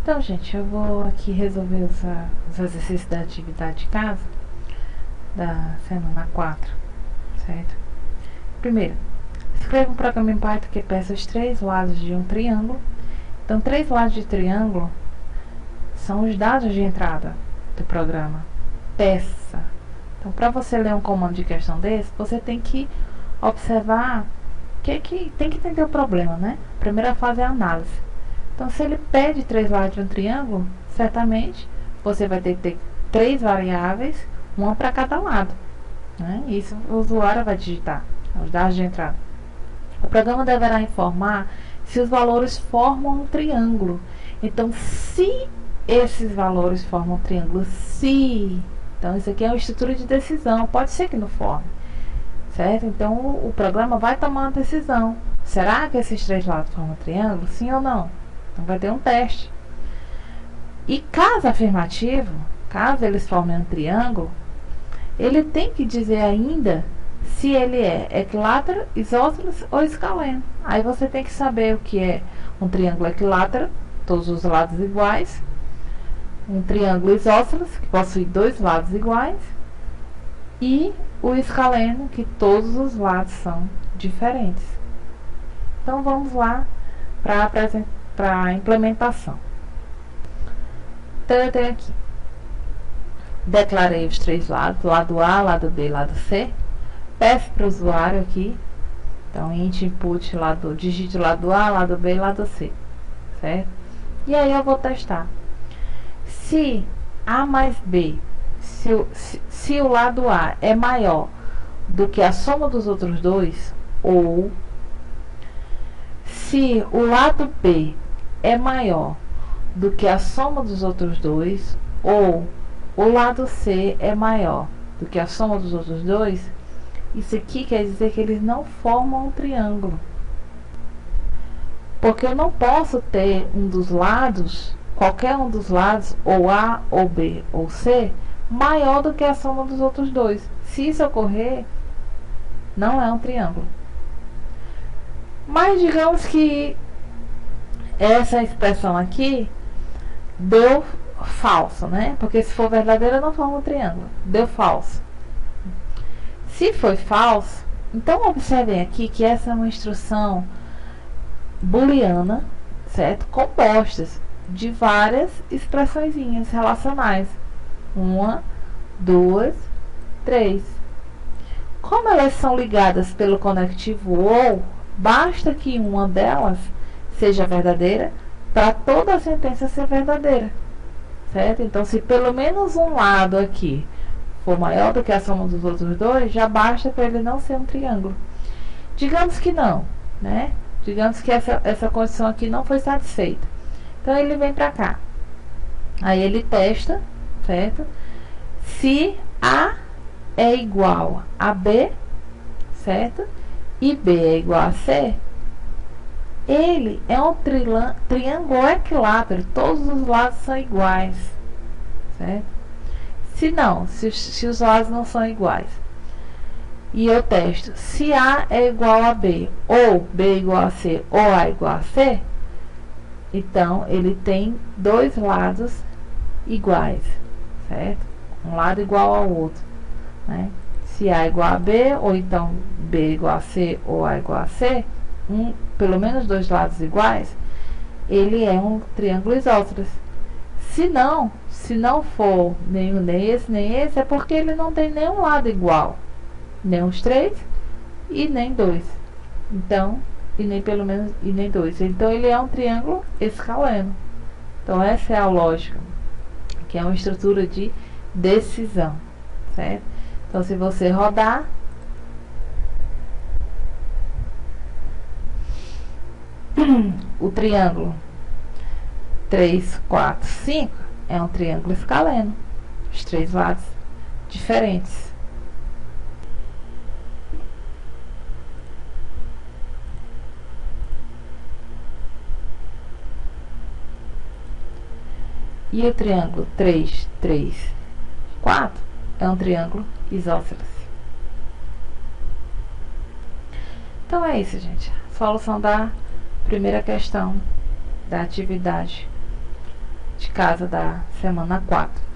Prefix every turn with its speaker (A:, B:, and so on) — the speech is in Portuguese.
A: Então, gente, eu vou aqui resolver os exercícios da atividade de casa da semana 4, certo? Primeiro, escreva um programa em Python que peça os 3 lados de um triângulo. Então, 3 lados de triângulo são os dados de entrada do programa. Peça. Então, para você ler um comando de questão desse, você tem que observar tem que entender o problema, né? A primeira fase é a análise. Então, se ele pede 3 lados de um triângulo, certamente você vai ter que ter 3 variáveis, uma para cada lado, né? Isso o usuário vai digitar, os dados de entrada. O programa deverá informar se os valores formam um triângulo. Então, se esses valores formam um triângulo, se... Então, isso aqui é uma estrutura de decisão, pode ser que não forme, certo? Então, o programa vai tomar uma decisão. Será que esses 3 lados formam um triângulo? Sim ou não? Então, vai ter um teste. E caso afirmativo, caso eles formem um triângulo, ele tem que dizer ainda se ele é equilátero, isósceles ou escaleno. Aí você tem que saber o que é um triângulo equilátero, todos os lados iguais, um triângulo isósceles, que possui 2 lados iguais, e o escaleno, que todos os lados são diferentes. Então, vamos lá para a implementação. Então, eu tenho aqui, declarei os 3 lados, lado A, lado B, lado C. Peço para o usuário aqui, então, int input, digite lado A, lado B, lado C, certo? E aí eu vou testar. Se A mais B, se o lado A é maior do que a soma dos outros dois, ou se o lado B é maior do que a soma dos outros dois, ou o lado C é maior do que a soma dos outros dois, isso aqui quer dizer que eles não formam um triângulo. Porque eu não posso ter um dos lados, qualquer um dos lados, ou A, ou B, ou C, maior do que a soma dos outros dois. Se isso ocorrer, não é um triângulo. Mas digamos que essa expressão aqui deu falso, né? Porque se for verdadeira, não forma um triângulo. Deu falso. Se foi falso, então observem aqui que essa é uma instrução booleana, certo? Compostas de várias expressõezinhas relacionais. 1, 2, 3. Como elas são ligadas pelo conectivo OU, basta que uma delas seja verdadeira para toda a sentença ser verdadeira, certo? Então, se pelo menos um lado aqui for maior do que a soma dos outros dois, já basta para ele não ser um triângulo. Digamos que não, né? Digamos que essa condição aqui não foi satisfeita. Então, ele vem para cá. Aí, ele testa, certo? Se A é igual a B, certo? E B é igual a C, ele é um triângulo equilátero, todos os lados são iguais, certo? Se não, se os lados não são iguais, e eu testo, se A é igual a B, ou B é igual a C, ou A é igual a C, então ele tem 2 lados iguais, certo? Um lado igual ao outro, né? Se A é igual a B, ou então B é igual a C, ou A é igual a C, pelo menos 2 lados iguais, ele é um triângulo isósceles. Se não for nem esse, é porque ele não tem nenhum lado igual, nem os 3 e nem 2. Então, e nem 2. Então, ele é um triângulo escaleno. Então, essa é a lógica, que é uma estrutura de decisão, certo? Então, se você rodar, o triângulo 3, 4, 5 é um triângulo escaleno, os 3 lados diferentes. E o triângulo 3, 3, 4 é um triângulo isósceles. Então é isso, gente. Solução da primeira questão da atividade de casa da semana 4.